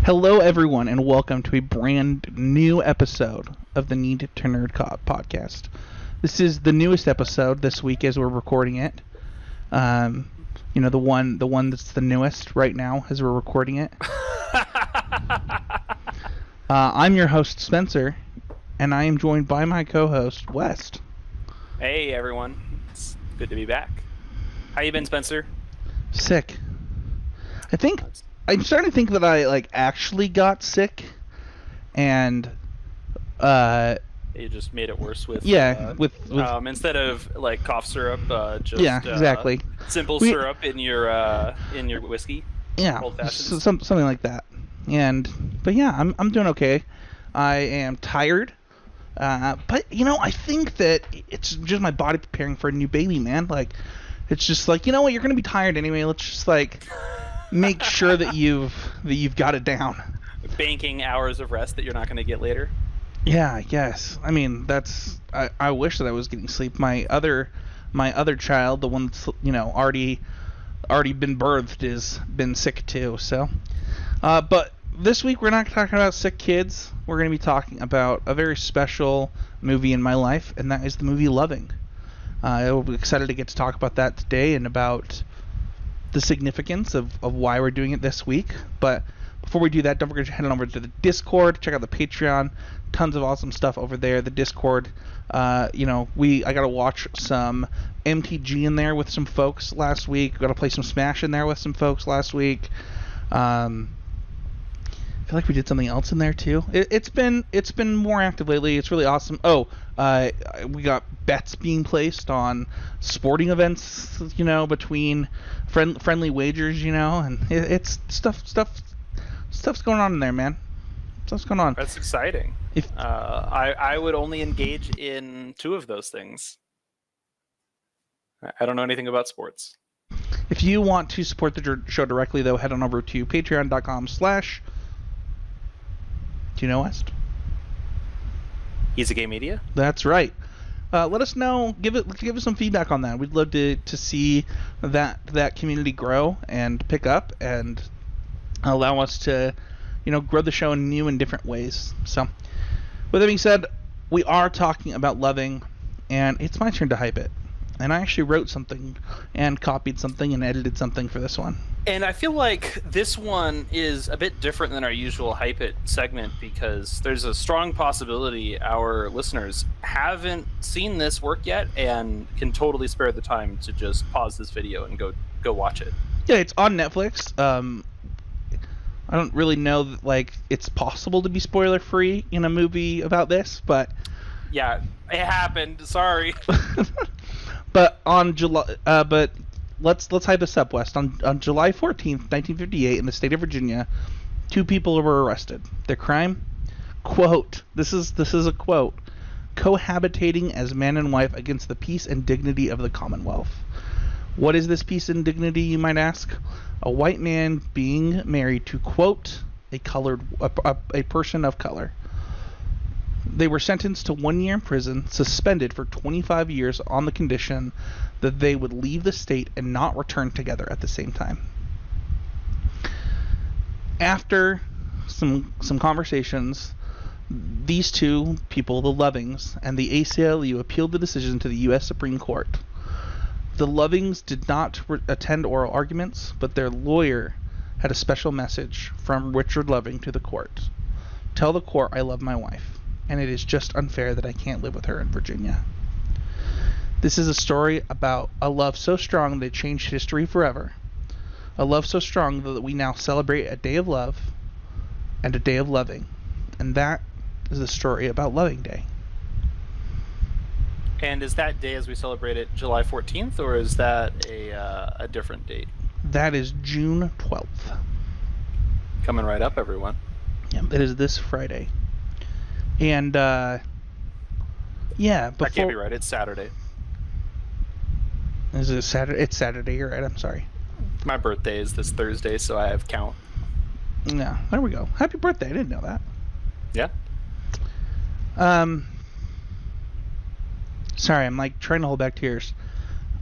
Hello, everyone, and welcome to a brand new episode of the Need to Nerd podcast. This is the newest episode this week as we're recording it. The one that's the newest right now as we're recording it. I'm your host, Spencer, and I am joined by my co-host, West. Hey, everyone. It's good to be back. How you been, Spencer? Sick. I'm starting to think that I actually got sick, and You just made it worse with with instead of cough syrup, exactly simple syrup in your whiskey. Yeah, old-fashioned. something like that. But I'm doing okay. I am tired, but I think that it's just my body preparing for a new baby, man. It's just you're gonna be tired anyway. Let's just make sure that you've got it down. Banking hours of rest that you're not going to get later. Yeah, yes. I mean, I wish that I was getting sleep. My other child, the one that's already been birthed, has been sick too. So, but this week we're not talking about sick kids. We're going to be talking about a very special movie in my life, and that is the movie Loving. I'm excited to get to talk about that today and about the significance of why we're doing it this week. But before we do that, don't forget to head on over to the Discord, check out the Patreon, tons of awesome stuff over there. The Discord, I got to watch some MTG in there with some folks last week. Got to play some Smash in there with some folks last week. I feel like we did something else in there too. It's been more active lately. It's really awesome. We got bets being placed on sporting events, between friendly wagers, and it's stuff's going on in there, man. Stuff's going on. That's exciting. I would only engage in two of those things. I don't know anything about sports. If you want to support the show directly, though, head on over to patreon.com/ Do you know West? Easy Game Media? That's right. Let us know. Give us some feedback on that. We'd love to see that community grow and pick up and allow us to, grow the show in new and different ways. So, with that being said, we are talking about Loving, and it's my turn to hype it. And I actually wrote something and copied something and edited something for this one. And I feel like this one is a bit different than our usual Hype It segment because there's a strong possibility our listeners haven't seen this work yet and can totally spare the time to just pause this video and go watch it. Yeah, it's on Netflix. I don't really know that, it's possible to be spoiler free in a movie about this, but yeah, it happened. Sorry. But on July, let's hype this up, West. On July 14th, 1958, in the state of Virginia, two people were arrested. Their crime, quote, this is a quote, cohabitating as man and wife against the peace and dignity of the Commonwealth. What is this peace and dignity, you might ask? A white man being married to, quote, a person of color. They were sentenced to 1 year in prison, suspended for 25 years on the condition that they would leave the state and not return together at the same time. After some conversations, these two people, the Lovings and the ACLU, appealed the decision to the U.S. Supreme Court. The Lovings did not attend oral arguments, but their lawyer had a special message from Richard Loving to the court. Tell the court I love my wife, and it is just unfair that I can't live with her in Virginia. This is a story about a love so strong that it changed history forever. A love so strong that we now celebrate a day of love and a day of loving. And that is the story about Loving Day. And is that day as we celebrate it July 14th, or is that a different date? That is June 12th. Coming right up, everyone. Yeah, it is this Friday. And, That can't be right. It's Saturday. Is it Saturday? It's Saturday, you're right. I'm sorry. My birthday is this Thursday, so I have count. Yeah, there we go. Happy birthday. I didn't know that. Yeah. Sorry, I'm trying to hold back tears.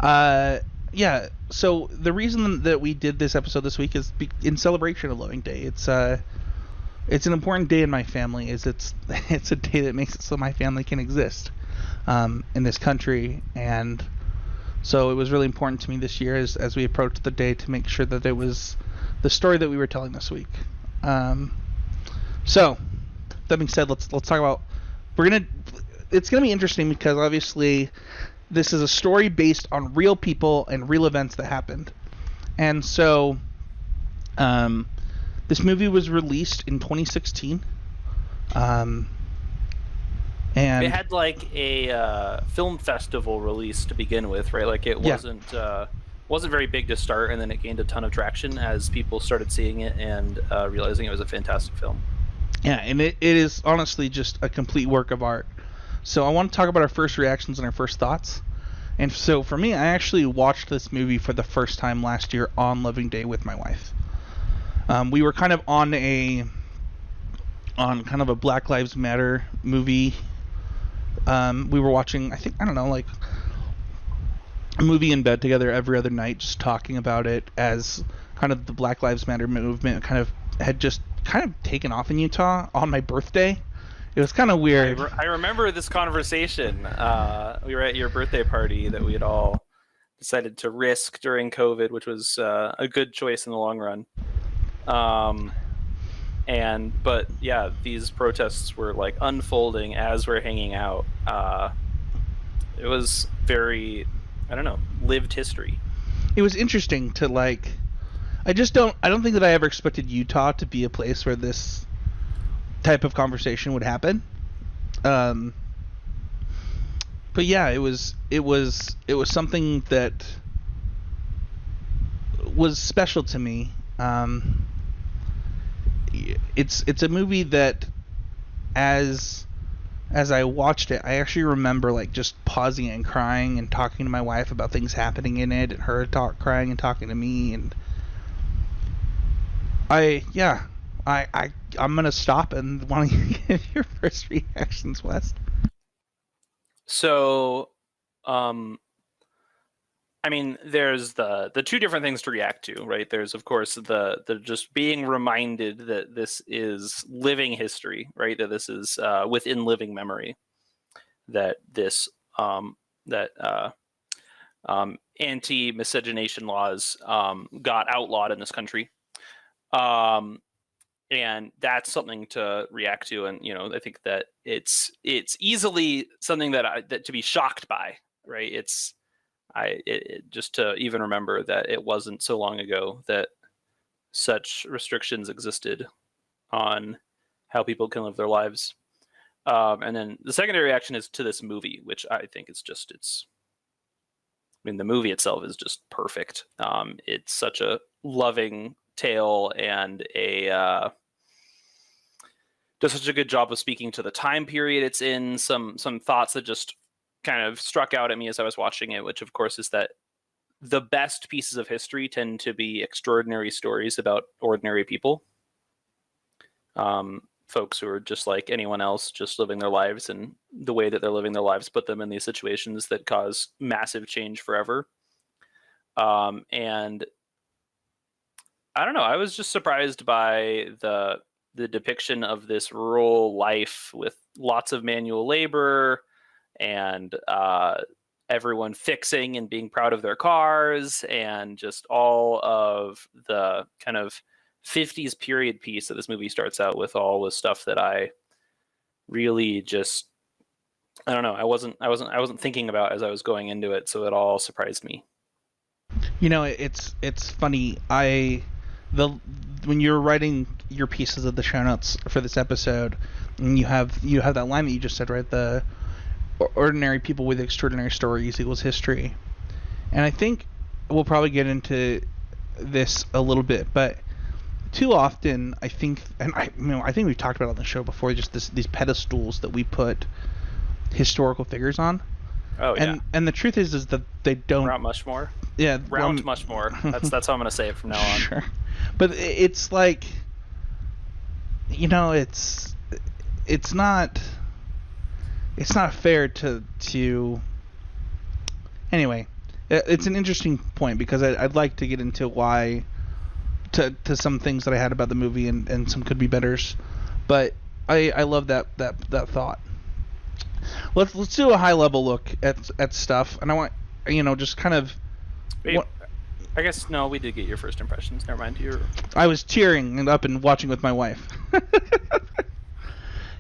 Yeah, so the reason that we did this episode this week is in celebration of Loving Day. It's it's an important day in my family. It's a day that makes it so my family can exist in this country, and so it was really important to me this year as we approached the day to make sure that it was the story that we were telling this week. So that being said, let's talk about it's gonna be interesting because obviously this is a story based on real people and real events that happened, and so this movie was released in 2016. And it had like a film festival release to begin with, right? Like it wasn't very big to start, and then it gained a ton of traction as people started seeing it and realizing it was a fantastic film. Yeah, and it is honestly just a complete work of art. So I want to talk about our first reactions and our first thoughts. And so for me, I actually watched this movie for the first time last year on Loving Day with my wife. We were kind of on kind of a Black Lives Matter movie. We were watching, like a movie in bed together every other night, just talking about it as kind of the Black Lives Matter movement kind of had just kind of taken off in Utah on my birthday. It was kind of weird. I remember this conversation. We were at your birthday party that we had all decided to risk during COVID, which was a good choice in the long run. But yeah, these protests were like unfolding as we're hanging out. It was very, I don't know, lived history. It was interesting to like, I don't think that I ever expected Utah to be a place where this type of conversation would happen. But yeah, it was something that was special to me. It's a movie that as I watched it, I actually remember like just pausing and crying and talking to my wife about things happening in it, and her crying and talking to me, and I'm gonna stop and want to give your first reactions, Wes. So, I mean, there's the two different things to react to, right? There's of course the just being reminded that this is living history, right? That this is within living memory. That this anti-miscegenation laws got outlawed in this country. And that's something to react to, and I think that it's easily something that to be shocked by, right? Just to even remember that it wasn't so long ago that such restrictions existed on how people can live their lives. And then the secondary reaction is to this movie, which I think is the movie itself is just perfect. It's such a loving tale and does such a good job of speaking to the time period it's in. Some thoughts that just kind of struck out at me as I was watching it, which of course is that the best pieces of history tend to be extraordinary stories about ordinary people. Folks who are just like anyone else, just living their lives, and the way that they're living their lives put them in these situations that cause massive change forever. And I don't know, I was just surprised by the depiction of this rural life with lots of manual labor and everyone fixing and being proud of their cars, and just all of the kind of 50s period piece that this movie starts out with, all the stuff that I really just, I don't know, I wasn't thinking about as I was going into it, so it all surprised me. It's funny. When you're writing your pieces of the show notes for this episode, and you have that line that you just said, right? The ordinary people with extraordinary stories equals history. And I think we'll probably get into this a little bit, but too often I think we've talked about it on the show before, just these pedestals that we put historical figures on. Oh yeah. And the truth is that they don't Mount Mushmore. Yeah, Mount Mushmore. That's how I'm gonna say it from now on. Sure. But it's like, it's not fair to anyway. It's an interesting point because I'd like to get into why to some things that I had about the movie and some could be betters. But I love that thought. Let's do a high level look at stuff, and I want just kind of Wait, what I guess no, we did get your first impressions. Never mind. I was tearing up and watching with my wife.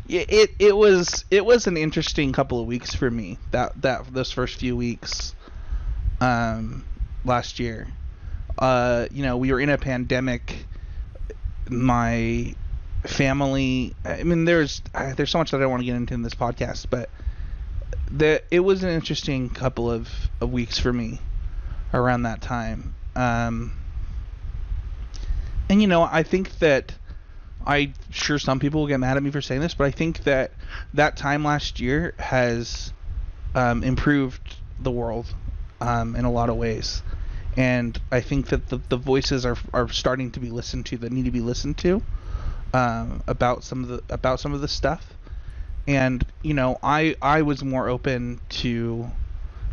It was an interesting couple of weeks for me, that those first few weeks last year. We were in a pandemic. My family, I mean, there's so much that I don't want to get into in this podcast, but it was an interesting couple of weeks for me around that time. And I think that sure some people will get mad at me for saying this, but I think that time last year has improved the world in a lot of ways. And I think that the voices are starting to be listened to that need to be listened to about some of the stuff. And I was more open to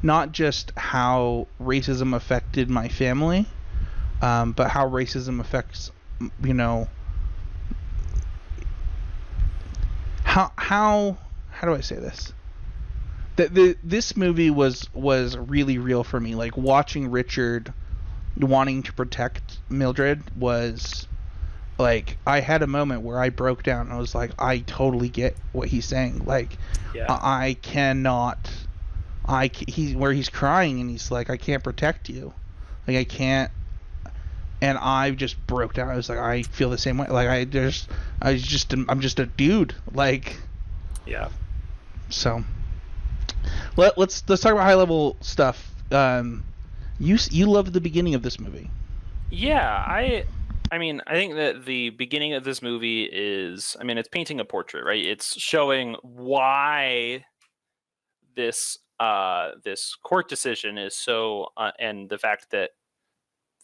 not just how racism affected my family, but how racism affects how do I say this? This movie was really real for me. Like, watching Richard wanting to protect Mildred was like, I had a moment where I broke down. I was like, I totally get what he's saying. Like, Yeah. I cannot. Where he's crying and he's like, I can't protect you. Like, I can't. And I just broke down. I was like, I feel the same way. Like, I'm just a dude. Like, Yeah. so. Let's talk about high level stuff. You loved the beginning of this movie. Yeah, I mean, I think that the beginning of this movie is, I mean, it's painting a portrait, right? It's showing why this court decision is so, and the fact that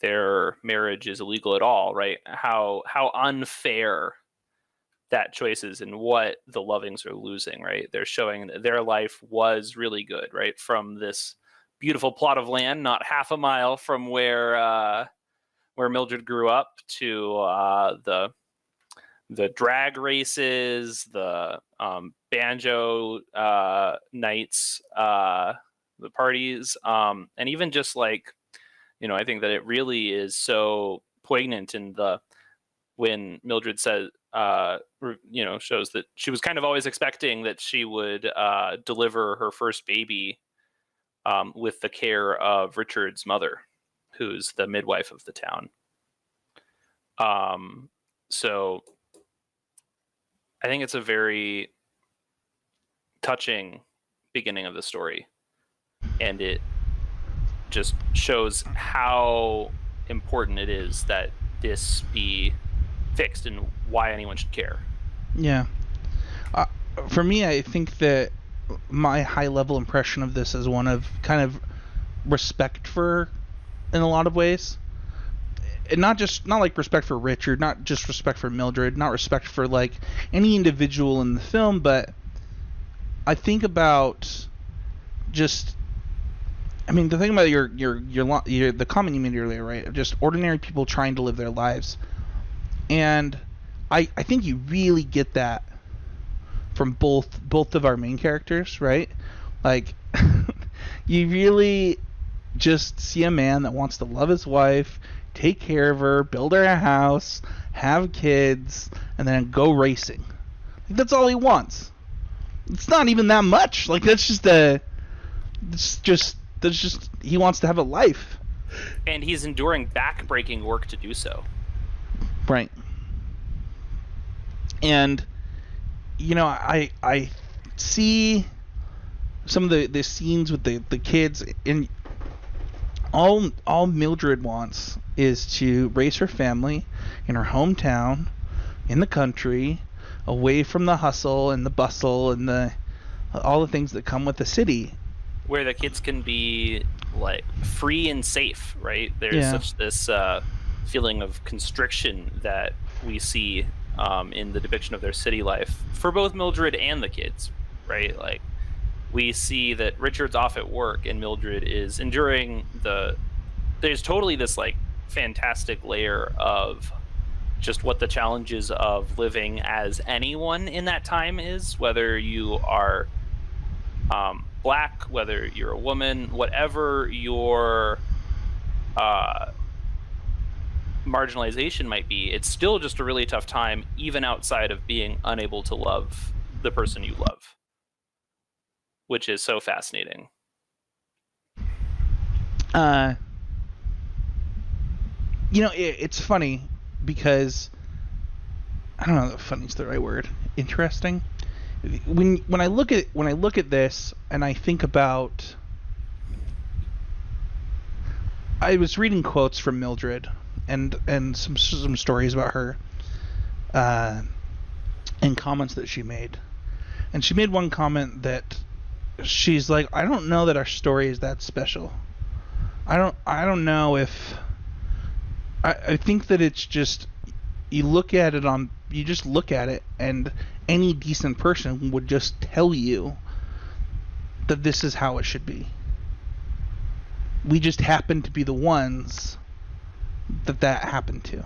their marriage is illegal at all, right? How unfair that choice is and what the Lovings are losing, right? They're showing that their life was really good, right? From this beautiful plot of land, not half a mile from where Mildred grew up, to the drag races, the banjo nights, the parties, and even just like, I think that it really is so poignant in when Mildred says, shows that she was kind of always expecting that she would deliver her first baby with the care of Richard's mother, who's the midwife of the town. So I think it's a very touching beginning of the story, and it just shows how important it is that this be fixed and why anyone should care. Yeah. For me, I think that my high level impression of this is one of kind of respect for, in a lot of ways. And not like respect for Richard, not just respect for Mildred, not respect for like any individual in the film, but I think about just, I mean, the thing about the comment you made earlier, right? Just ordinary people trying to live their lives. And I think you really get that from both of our main characters, right? Like, you really just see a man that wants to love his wife, take care of her, build her a house, have kids, and then go racing. Like, that's all he wants. It's not even that much. Like, that's just he wants to have a life. And he's enduring back-breaking work to do so. Right. And I see some of the scenes with the kids, and all Mildred wants is to raise her family in her hometown, in the country, away from the hustle and the bustle and all the things that come with the city, where the kids can be like free and safe, right? There's such this feeling of constriction that we see in the depiction of their city life for both Mildred and the kids, right? Like, we see that Richard's off at work and Mildred is enduring there's totally this like fantastic layer of just what the challenges of living as anyone in that time is, whether you are black, whether you're a woman, whatever your marginalization might be, it's still just a really tough time, even outside of being unable to love the person you love, which is so fascinating. It's funny because I don't know if funny's the right word. Interesting. When I look at this and I think about, I was reading quotes from Mildred and some stories about her, and comments that she made, and she made one comment that she's like, I don't know that our story is that special. I don't know if I think that it's just you just look at it and any decent person would just tell you that this is how it should be. We just happen to be the ones that happened to.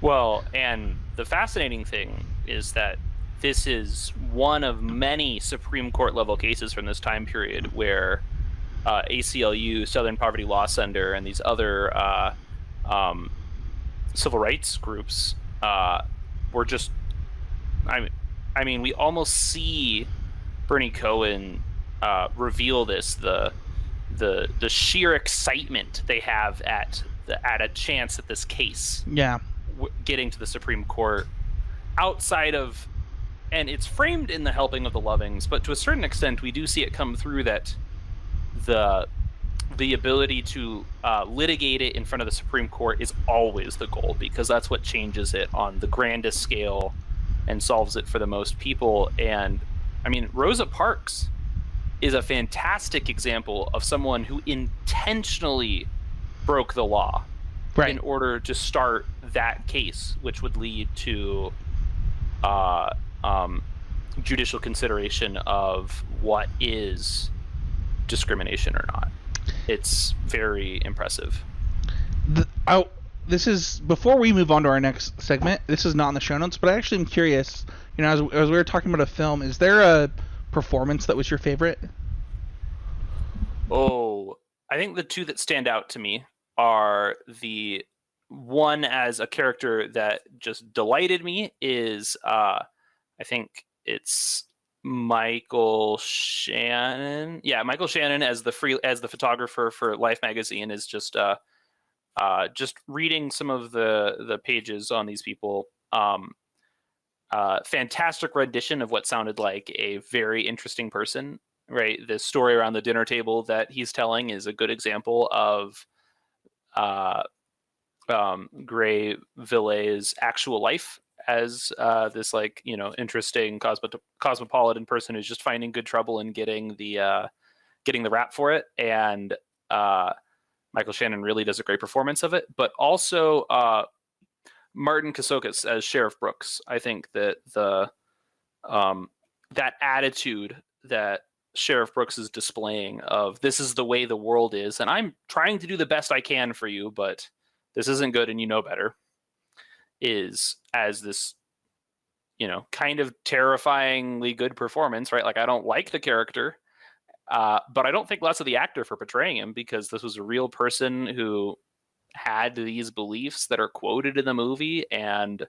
Well, and the fascinating thing is that this is one of many Supreme Court level cases from this time period where ACLU, Southern Poverty Law Center, and these other civil rights groups were just, I mean, we almost see Bernie Cohen reveal this, the sheer excitement they have at a chance at this case. Yeah. Getting to the Supreme Court outside of, and it's framed in The Helping of the Lovings, but to a certain extent we do see it come through that the ability to litigate it in front of the Supreme Court is always the goal, because that's what changes it on the grandest scale and solves it for the most people. And I mean, Rosa Parks is a fantastic example of someone who intentionally broke the law in order to start that case, which would lead to judicial consideration of what is discrimination or not. It's very impressive. This is, before we move on to our next segment, this is not in the show notes, but I actually am curious, as we were talking about a film, is there a performance that was your favorite? Oh, I think the two that stand out to me are, the one as a character that just delighted me is I think it's Michael Shannon. Yeah, Michael Shannon as the photographer for Life magazine is just reading some of the pages on these people. Fantastic rendition of what sounded like a very interesting person, right? The story around the dinner table that he's telling is a good example of Gray Villet's actual life as this interesting cosmopolitan person who's just finding good trouble and getting the rap for it. And Michael Shannon really does a great performance of it, but also Martin Kasokis as Sheriff Brooks. I think that that attitude that Sheriff Brooks is displaying of, this is the way the world is, and I'm trying to do the best I can for you, but this isn't good and you know better, is as this, kind of terrifyingly good performance, right? Like, I don't like the character, but I don't think less of the actor for portraying him, because this was a real person who had these beliefs that are quoted in the movie, and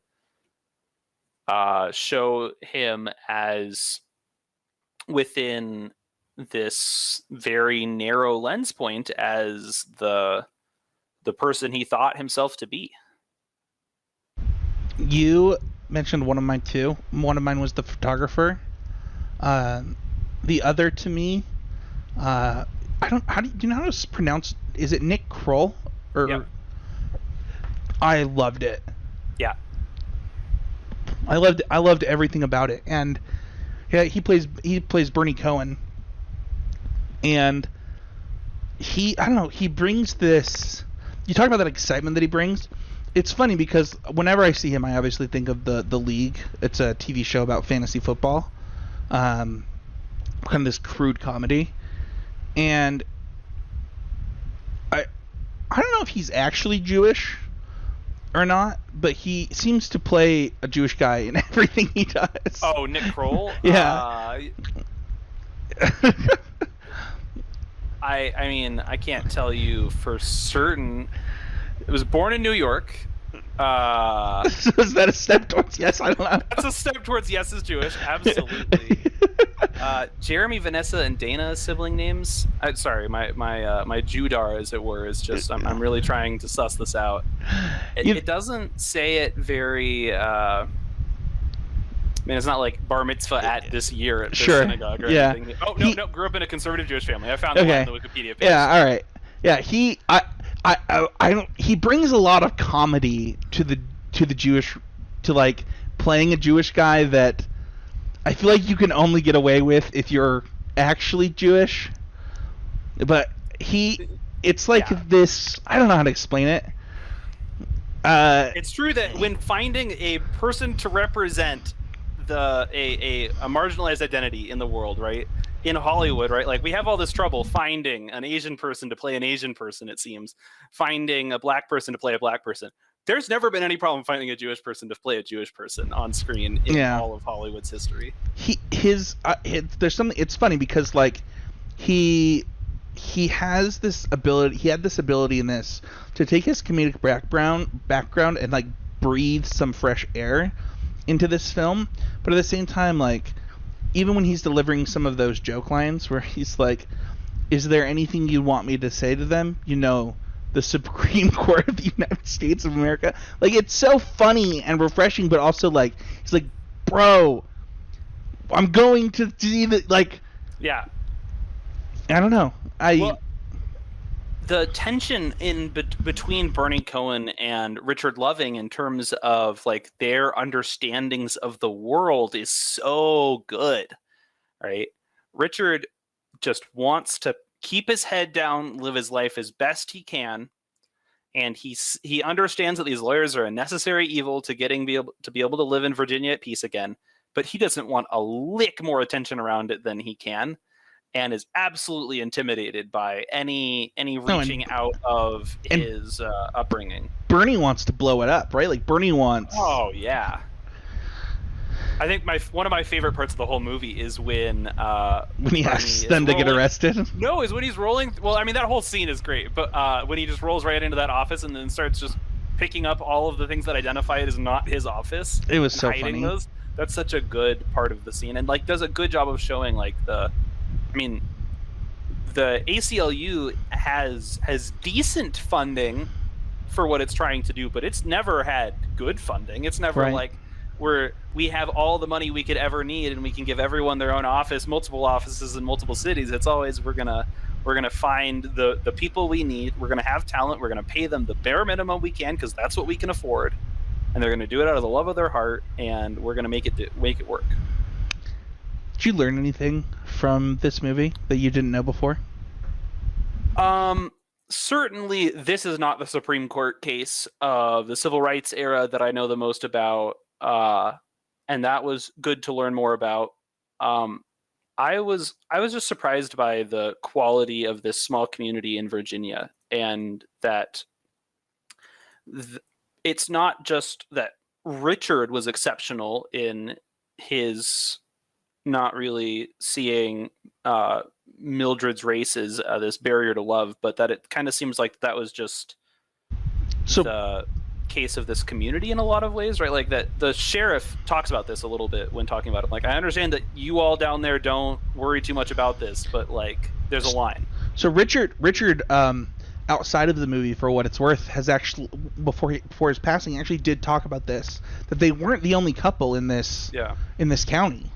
show him as within this very narrow lens point as the person he thought himself to be. You mentioned one of mine too. One of mine was the photographer. The other, to me, do you know how to pronounce? Is it Nick Kroll? Or yep. I loved it. Yeah. I loved everything about it, and yeah, he plays Bernie Cohen, and he brings this. You talk about that excitement that he brings. It's funny because whenever I see him, I obviously think of the League. It's a TV show about fantasy football, kind of this crude comedy, and I don't know if he's actually Jewish. or not, but he seems to play a Jewish guy in everything he does. Oh, Nick Kroll. Yeah. I mean, I can't tell you for certain. It was born in New York. Is that a step towards yes? I don't know. That's a step towards yes is Jewish. Absolutely. Jeremy, Vanessa, and Dana sibling names. Sorry, my Judar, as it were, is just I'm really trying to suss this out. It doesn't say it very. I mean, it's not like bar mitzvah at this year at this synagogue or anything. Oh no, grew up in a conservative Jewish family. I found that on the Wikipedia page. Yeah, all right. Yeah, he he brings a lot of comedy to the Jewish, to like playing a Jewish guy that I feel like you can only get away with if you're actually Jewish. But it's like this. I don't know how to explain it. It's true that when finding a person to represent a marginalized identity in the world, right? In Hollywood, right? Like we have all this trouble finding an Asian person to play an Asian person, it seems. Finding a black person to play a black person. There's never been any problem finding a Jewish person to play a Jewish person on screen in all of Hollywood's history. There's something. It's funny because like he has this ability. He had this ability in this to take his comedic background and like breathe some fresh air into this film, but at the same time, like even when he's delivering some of those joke lines where he's like, "Is there anything you want me to say to them? You know, the Supreme Court of the United States of America." Like it's so funny and refreshing, but also like he's like, "Bro, I'm going to see the like." Yeah. I don't know. The tension between Bernie Cohen and Richard Loving in terms of like their understandings of the world is so good, right? Richard just wants to keep his head down, live his life as best he can, and he understands that these lawyers are a necessary evil to be able to live in Virginia at peace again, but he doesn't want a lick more attention around it than he can. And is absolutely intimidated by any reaching out of his upbringing. Bernie wants to blow it up, right? Like Bernie wants. Oh yeah. I think one of my favorite parts of the whole movie is when he asks them to get arrested. No, is when he's rolling. Well, I mean that whole scene is great, but when he just rolls right into that office and then starts just picking up all of the things that identify it as not his office. It was so funny. Those. That's such a good part of the scene, and like does a good job of showing like the ACLU has decent funding for what it's trying to do, but it's never had good funding. It's never like we have all the money we could ever need and we can give everyone their own office, multiple offices in multiple cities. It's always we're gonna find the people we need. We're gonna have talent. We're gonna pay them the bare minimum we can because that's what we can afford, and they're gonna do it out of the love of their heart, and we're gonna make it work. Did you learn anything from this movie that you didn't know before? Certainly this is not the Supreme Court case of the civil rights era that I know the most about, and that was good to learn more about. I was just surprised by the quality of this small community in Virginia, and that it's not just that Richard was exceptional in his not really seeing Mildred's race as this barrier to love, but that it kind of seems like that was just the case of this community in a lot of ways, right? Like that the sheriff talks about this a little bit when talking about it. Like, I understand that you all down there don't worry too much about this, but like there's a line. So Richard outside of the movie, for what it's worth, has actually before his passing actually did talk about this, that they weren't the only couple in this county.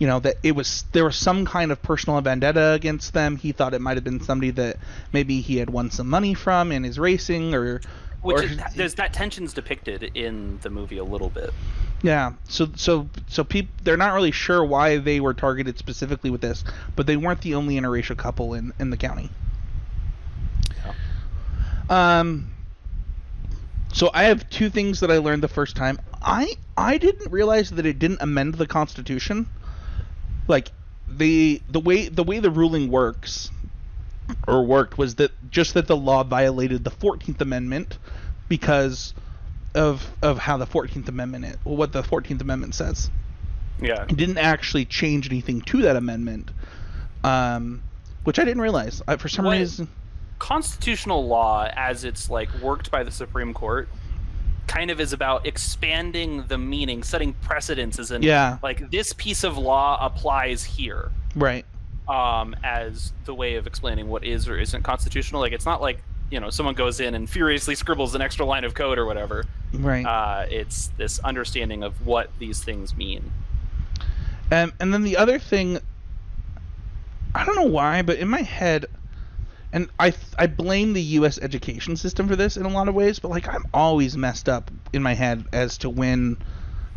You know, that there was some kind of personal vendetta against them. He thought it might have been somebody that maybe he had won some money from in his racing, there's that tension's depicted in the movie a little bit. Yeah. So people, they're not really sure why they were targeted specifically with this, but they weren't the only interracial couple in the county. Yeah. So I have two things that I learned the first time. I didn't realize that it didn't amend the Constitution. Like the way the ruling worked was that the law violated the 14th Amendment because of how the 14th Amendment what the 14th Amendment says. Yeah. It didn't actually change anything to that amendment, which I didn't realize. For some reason, constitutional law, as it's like worked by the Supreme Court, kind of is about expanding the meaning, setting precedents, as in like this piece of law applies here, right? As the way of explaining what is or isn't constitutional. Like, it's not like, you know, someone goes in and furiously scribbles an extra line of code or whatever. Right. It's this understanding of what these things mean. And then the other thing, I don't know why, but in my head, and I blame the U.S. education system for this in a lot of ways, but like I'm always messed up in my head as to when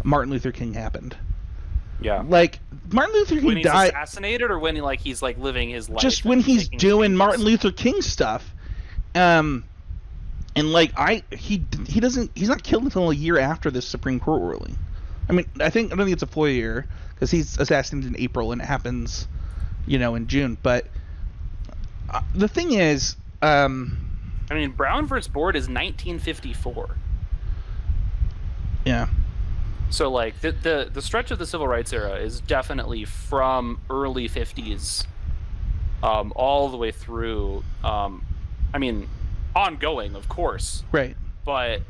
Martin Luther King happened. Yeah. Like Martin Luther King when he's died assassinated, or when he's like living his life. Just when he's doing changes. Martin Luther King stuff. And like he's not killed until a year after this Supreme Court ruling. I mean, I don't think it's a full year because he's assassinated in April and it happens, you know, in June. But the thing is, I mean, Brown versus Board is 1954. Yeah. So like the stretch of the civil rights era is definitely from early 50s, all the way through. I mean, ongoing, of course. Right. But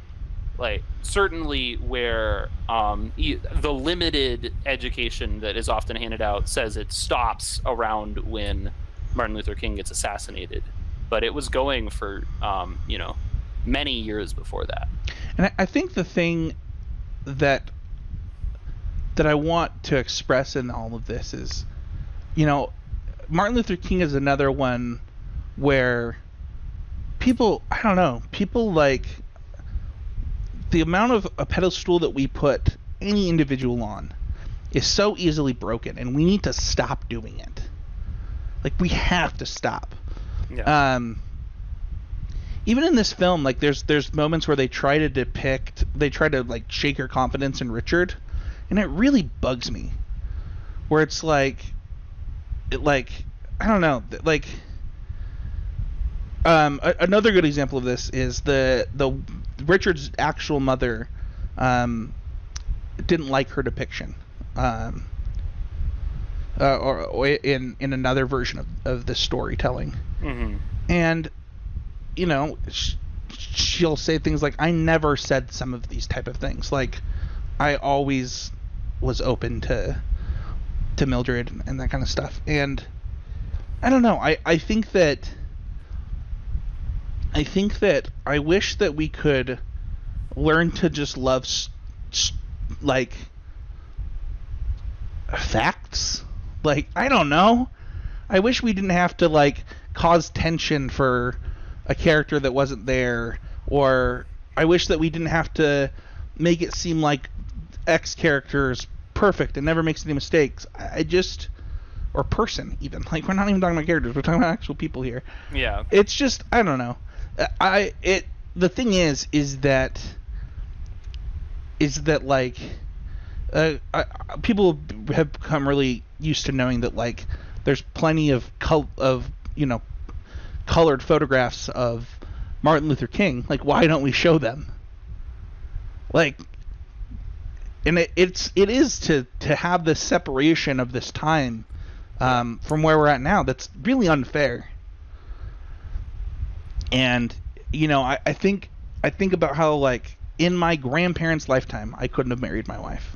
like certainly where the limited education that is often handed out says it stops around when Martin Luther King gets assassinated, but it was going for you know, many years before that. And I think the thing that I want to express in all of this is, you know, Martin Luther King is another one where people like the amount of a pedestal that we put any individual on is so easily broken, and we need to stop doing it. Like, we have to stop. Yeah. Even in this film, like there's moments where they try to like shake your confidence in Richard, and it really bugs me. Where it's like I don't know, like another good example of this is the Richard's actual mother didn't like her depiction, or in another version of this storytelling. Mm-hmm. And you know, she'll say things like, I never said some of these type of things. Like, I always was open to Mildred and that kind of stuff. And I don't know. I think that I wish that we could learn to just love like facts. Like, I don't know. I wish we didn't have to like cause tension for a character that wasn't there, or I wish that we didn't have to make it seem like X character is perfect and never makes any mistakes. Or person, even. Like, we're not even talking about characters, we're talking about actual people here. Yeah. It's just, I don't know. The thing is that like people have become really used to knowing that like there's plenty of you know, colored photographs of Martin Luther King. Like, why don't we show them? Like, and it is to have this separation of this time from where we're at now. That's really unfair. And you know, I think about how like in my grandparents' lifetime I couldn't have married my wife.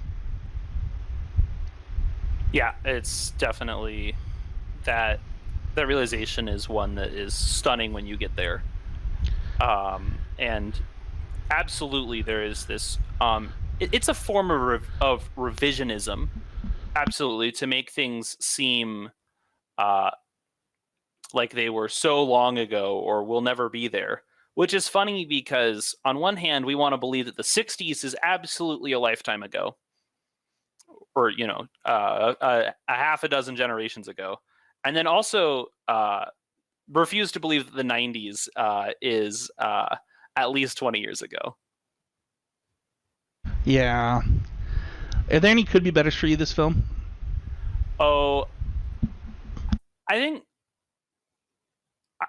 Yeah, it's definitely that realization is one that is stunning when you get there. And absolutely there is this it's a form of revisionism, absolutely, to make things seem like they were so long ago or will never be there, which is funny because on one hand we want to believe that the 60s is absolutely a lifetime ago, or you know, a half a dozen generations ago, and then also refuse to believe that the 90s is at least 20 years ago. Yeah. Are there any could be better for you this film? Oh, I think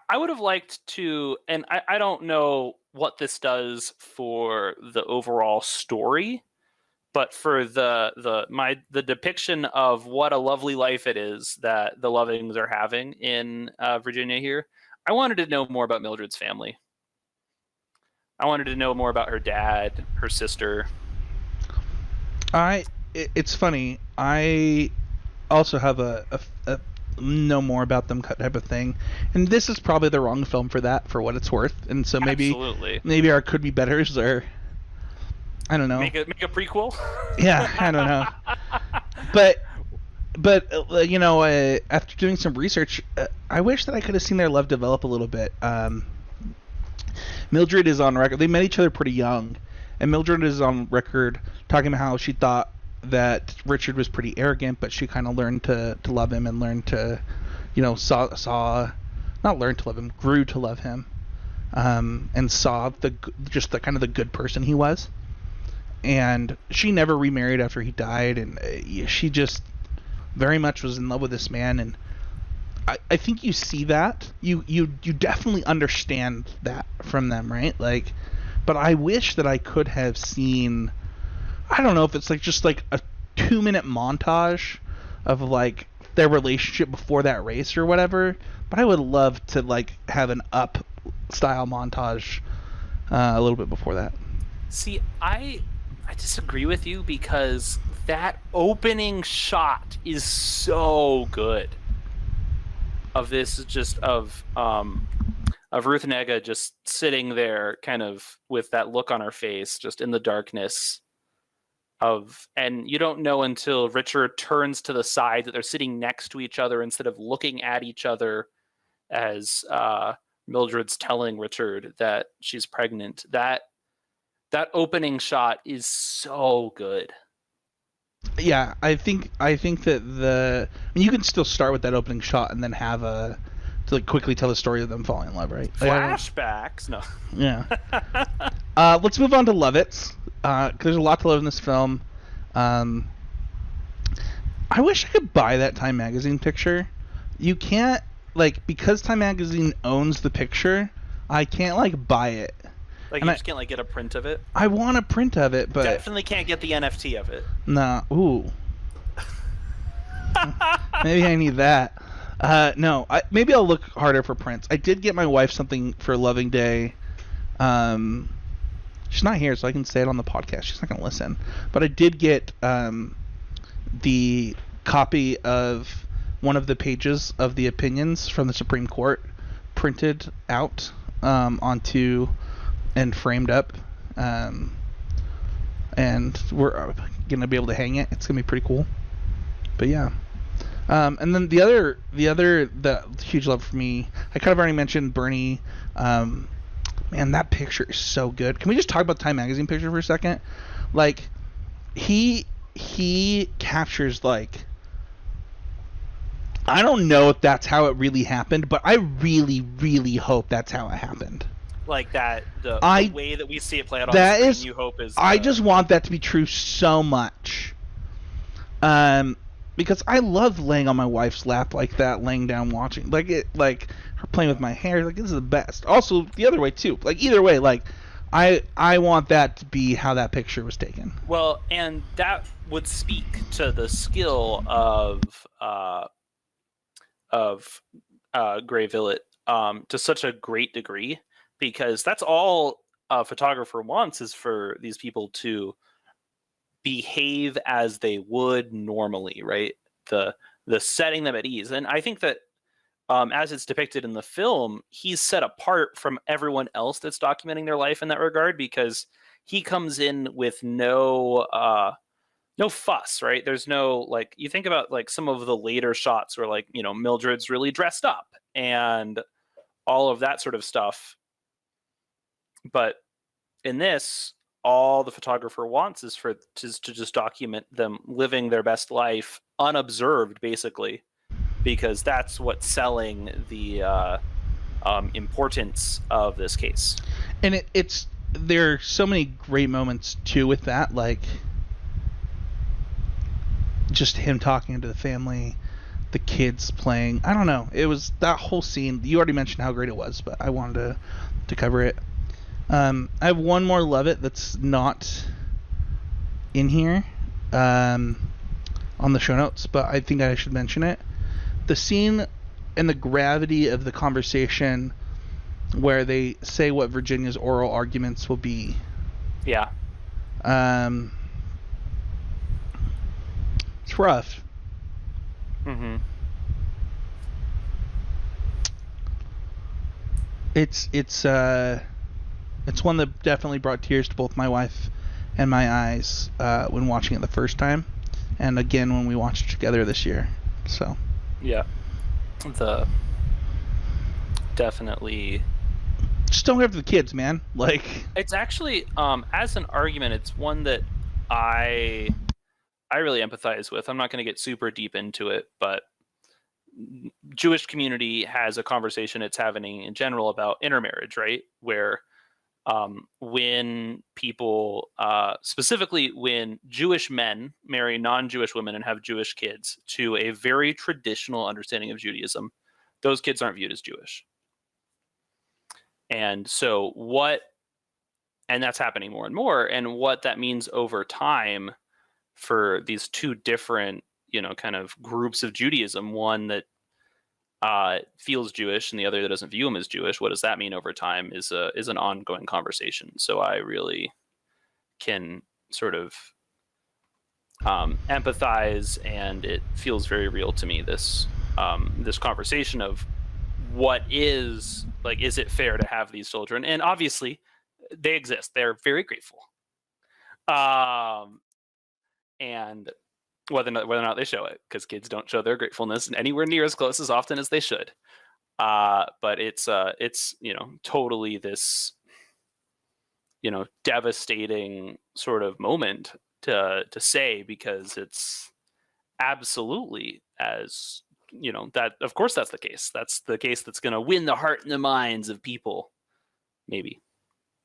I would have liked to, and I don't know what this does for the overall story, but for the depiction of what a lovely life it is that the Lovings are having in Virginia here, I wanted to know more about Mildred's family. I wanted to know more about her dad, her sister. It's funny. I also have a know more about them type of thing, and this is probably the wrong film for that, for what it's worth. And so maybe our could be betters, or I don't know. Make a prequel. Yeah, I don't know. But after doing some research, I wish that I could have seen their love develop a little bit. Mildred is on record. They met each other pretty young, and Mildred is on record talking about how she thought that Richard was pretty arrogant, but she kind of learned to love him, and learned to, not learned to love him, grew to love him, and saw the kind of the good person he was. And she never remarried after he died, and she just very much was in love with this man. And I think you see that. You definitely understand that from them, right? Like, but I wish that I could have seen, I don't know if it's just a 2-minute montage of their relationship before that race or whatever, but I would love to have an Up style montage a little bit before that. See, I disagree with you, because that opening shot is so good of this, just of Ruth Negga just sitting there kind of with that look on her face, just in the darkness and you don't know until Richard turns to the side that they're sitting next to each other instead of looking at each other, as Mildred's telling Richard that she's pregnant. That opening shot is so good. Yeah, I think that you can still start with that opening shot and then have to quickly tell the story of them falling in love, right? Flashbacks, no. Yeah. Let's move on to Lovitz. There's a lot to love in this film. I wish I could buy that Time Magazine picture. You can't, because Time Magazine owns the picture, I can't buy it. You just can't get a print of it? I want a print of it, but definitely can't get the NFT of it. Nah. Ooh. Maybe I need that. No. Maybe I'll look harder for prints. I did get my wife something for Loving Day. She's not here, so I can say it on the podcast. She's not going to listen. But I did get the copy of one of the pages of the opinions from the Supreme Court printed out onto and framed up, and we're gonna be able to hang it. It's gonna be pretty cool. But yeah, and then the huge love for me, I kind of already mentioned Bernie. Man, that picture is so good. Can we just talk about the Time Magazine picture for a second? He captures I don't know if that's how it really happened, but I really, really hope that's how it happened. The way that we see it play out on the the screen, you hope is... I just want that to be true so much. Because I love laying on my wife's lap like that, laying down watching. Her playing with my hair. This is the best. Also, the other way, too. Either way, I want that to be how that picture was taken. Well, and that would speak to the skill of Gray Villet to such a great degree, because that's all a photographer wants, is for these people to behave as they would normally, right? The setting them at ease. And I think that as it's depicted in the film, he's set apart from everyone else that's documenting their life in that regard, because he comes in with no fuss, right? There's no, you think about some of the later shots where Mildred's really dressed up and all of that sort of stuff. But in this, all the photographer wants is to just document them living their best life unobserved, basically, because that's what's selling the importance of this case. And there are so many great moments too with that, just him talking to the family, the kids playing. I don't know. It was that whole scene. You already mentioned how great it was, but I wanted to cover it. I have one more Love It that's not in here on the show notes, but I think I should mention it. The scene and the gravity of the conversation where they say what Virginia's oral arguments will be. Yeah. It's rough. Mm-hmm. It's one that definitely brought tears to both my wife and my eyes when watching it the first time, and again when we watched it together this year. So yeah, definitely. Just don't have the kids, man. Like, it's actually as an argument, it's one that I really empathize with. I'm not going to get super deep into it, but Jewish community has a conversation it's having in general about intermarriage, right? Where when people, specifically when Jewish men marry non-Jewish women and have Jewish kids to a very traditional understanding of Judaism, those kids aren't viewed as Jewish. And so and that's happening more and more. And what that means over time for these two different, kind of groups of Judaism, one that feels Jewish and the other that doesn't view him as Jewish, what does that mean over time is an ongoing conversation. So I really can sort of empathize, and it feels very real to me, this conversation of what is it fair to have these children? And obviously they exist. They're very grateful. And whether or not they show it, because kids don't show their gratefulness anywhere near as close as often as they should. But it's totally this, devastating sort of moment to say, because it's absolutely, as that, of course, that's the case. That's the case that's going to win the heart and the minds of people. Maybe.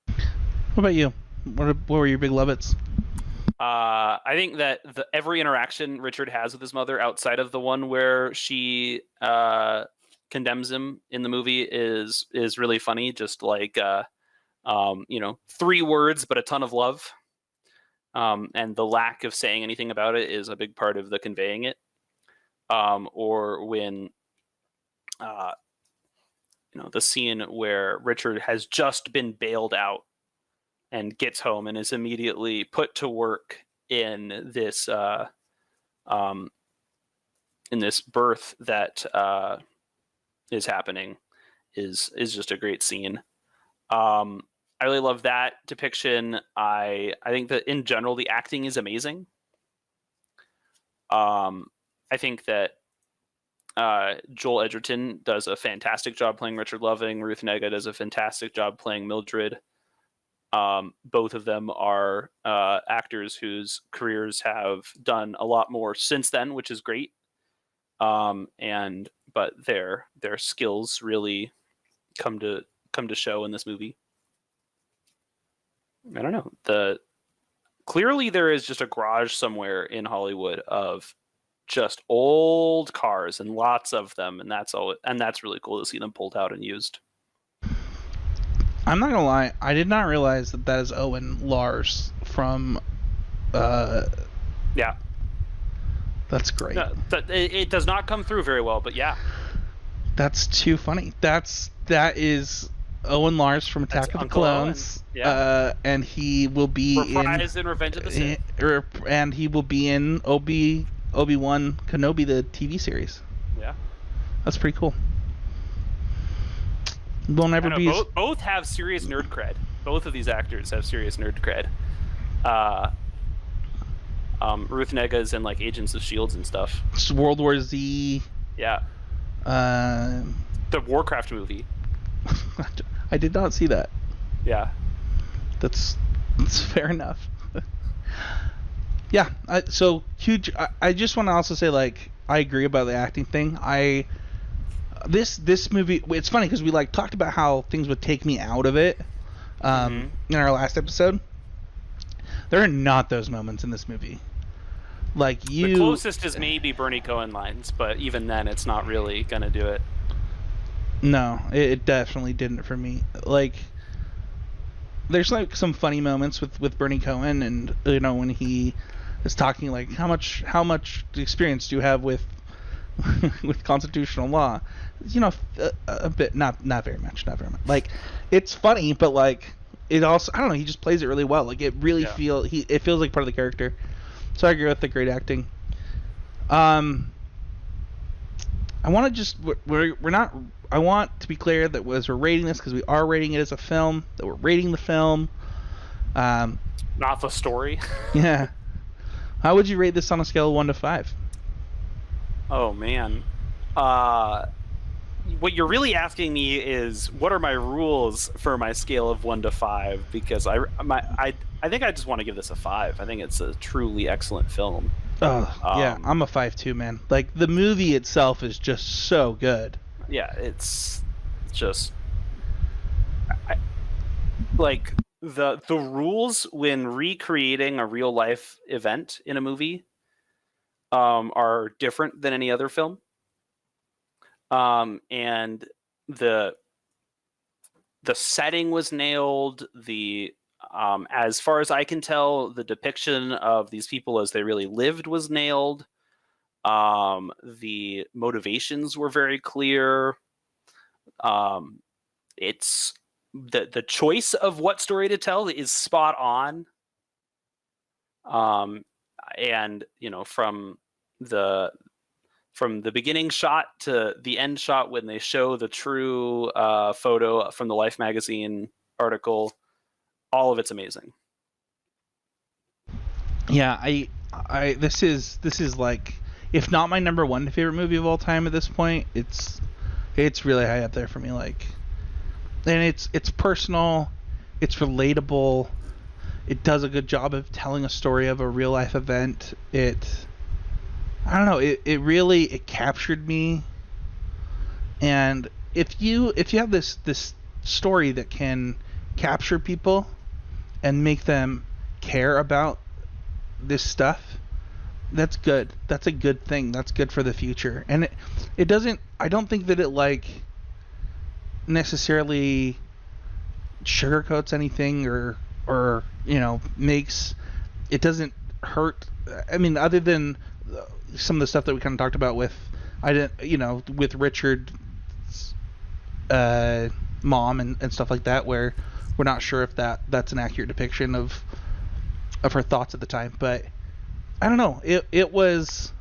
What about you? What were your big love-its? I think that every interaction Richard has with his mother, outside of the one where she condemns him in the movie, is really funny. Just like 3 words but a ton of love, and the lack of saying anything about it is a big part of the conveying it. Or when the scene where Richard has just been bailed out and gets home and is immediately put to work in this birth that is happening is just a great scene. I really love that depiction. I think that in general the acting is amazing. I think that Joel Edgerton does a fantastic job playing Richard Loving. Ruth Negga does a fantastic job playing Mildred. Both of them are actors whose careers have done a lot more since then, which is great. But their skills really come to show in this movie. I don't know. Clearly there is just a garage somewhere in Hollywood of just old cars, and lots of them, and that's really cool to see them pulled out and used. I'm not gonna lie, I did not realize that is Owen Lars from yeah, that's great. No, it does not come through very well, but yeah, that's too funny. That is Owen Lars from Attack of the Clones. Yeah. And he will be in Revenge of the Sith, and he will be in Obi-Wan Kenobi, the TV series. Yeah, that's pretty cool. Won't ever be. Both have serious nerd cred. Both of these actors have serious nerd cred. Ruth Negga's in like Agents of Shields and stuff. It's World War Z. Yeah. The Warcraft movie. I did not see that. Yeah. That's fair enough. Yeah. So huge. I just want to also say, like, I agree about the acting thing. This movie, it's funny because we talked about how things would take me out of it in our last episode. There are not those moments in this movie. The closest is maybe Bernie Cohen lines, but even then it's not really gonna do it. No, it definitely didn't for me. there's like some funny moments with Bernie Cohen, and you know, when he is talking like how much experience do you have with with constitutional law, you know, a bit, not very much, like it's funny, but like it also, I don't know, he just plays it really well, like it really it feels like part of the character. So I agree with the great acting. I want to just we're not I want to be clear that as we're rating this, because we are rating it as a film, that we're rating the film, not the story. Yeah. How would you rate this on a scale of 1 to 5? Oh man, what you're really asking me is what are my rules for my scale of 1 to 5? Because I think I just want to give this a 5. I think it's a truly excellent film. Oh yeah, I'm a 5 too, man. Like the movie itself is just so good. Yeah, it's just like the rules when recreating a real life event in a movie are different than any other film. And the setting was nailed. The as far as I can tell, the depiction of these people as they really lived was nailed. The motivations were very clear. It's the choice of what story to tell is spot on. And you know, from the beginning shot to the end shot, when they show the true photo from the Life magazine article, all of it's amazing. Yeah, I this is like, if not my number 1 favorite movie of all time at this point, it's really high up there for me. Like, and it's personal, it's relatable, it does a good job of telling a story of a real life event. I don't know, it really captured me. And if you have this story that can capture people and make them care about this stuff, that's good. That's a good thing. That's good for the future. And it doesn't, I don't think that it like necessarily sugarcoats anything or you know, it doesn't hurt. I mean, other than some of the stuff that we kind of talked about with with Richard's mom and stuff like that, where we're not sure if that's an accurate depiction of her thoughts at the time. But I don't know, it was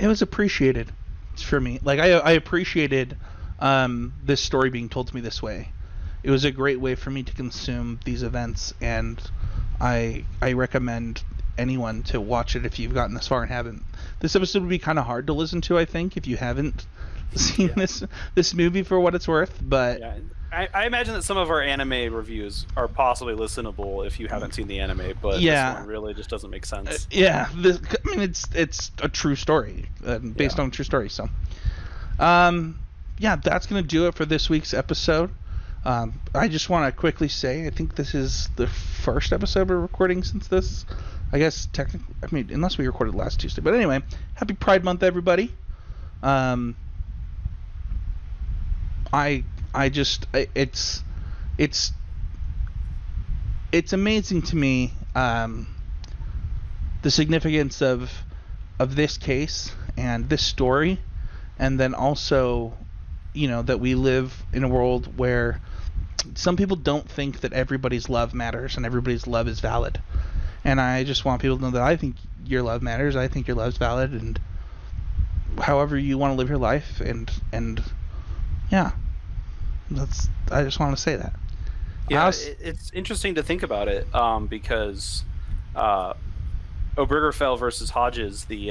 appreciated for me. Like I appreciated this story being told to me this way. It was a great way for me to consume these events, and I recommend anyone to watch it if you've gotten this far and haven't. This episode would be kind of hard to listen to, I think, if you haven't seen this movie, for what it's worth. But yeah, I imagine that some of our anime reviews are possibly listenable if you haven't seen the anime, but this one really just doesn't make sense. I mean, it's a true story, based on a true story. So that's gonna do it for this week's episode. I just want to quickly say, I think this is the first episode we're recording since this. I guess technically, I mean, unless we recorded last Tuesday. But anyway, happy Pride Month, everybody. It's amazing to me, the significance of this case and this story, and then also, you know, that we live in a world where some people don't think that everybody's love matters and everybody's love is valid. And I just want people to know that I think your love matters. I think your love's valid, and however you want to live your life, and yeah, I just want to say that. Yeah, it's interesting to think about it, because Obergefell versus Hodges, the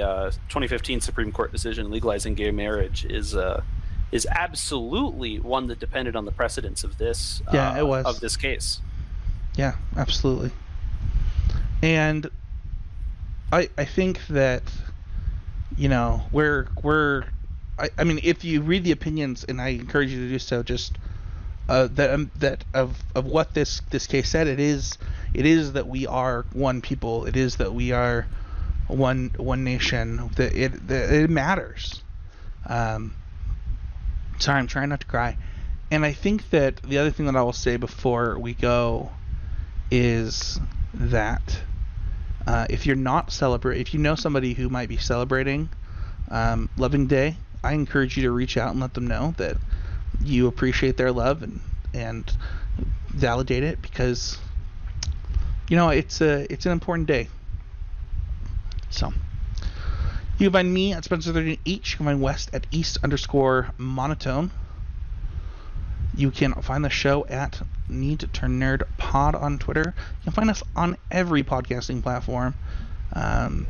2015 Supreme Court decision legalizing gay marriage, is absolutely one that depended on the precedents of this. It was of this case. Yeah, absolutely. And I think that, you know, I mean, if you read the opinions, and I encourage you to do so, just that of what this case said, it is that we are one people. It is that we are one nation. That it matters. Sorry, I'm trying not to cry. And I think that the other thing that I will say before we go is that if you're not if you know somebody who might be celebrating Loving Day, I encourage you to reach out and let them know that you appreciate their love and validate it, because it's an important day. So you can find me at Spencer13H. You can find West at East_monotone. You can find the show at Need to Turn Nerd Pod on Twitter. You can find us on every podcasting platform. I'm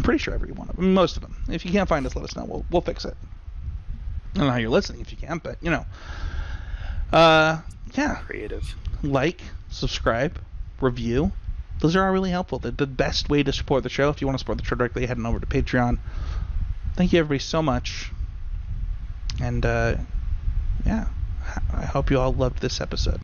pretty sure every one of them, most of them. If you can't find us, let us know. We'll fix it. I don't know how you're listening if you can't, but yeah. Creative. Like, subscribe, review. Those are all really helpful. They're the best way to support the show. If you want to support the show directly, head on over to Patreon. Thank you everybody so much. And yeah, I hope you all loved this episode.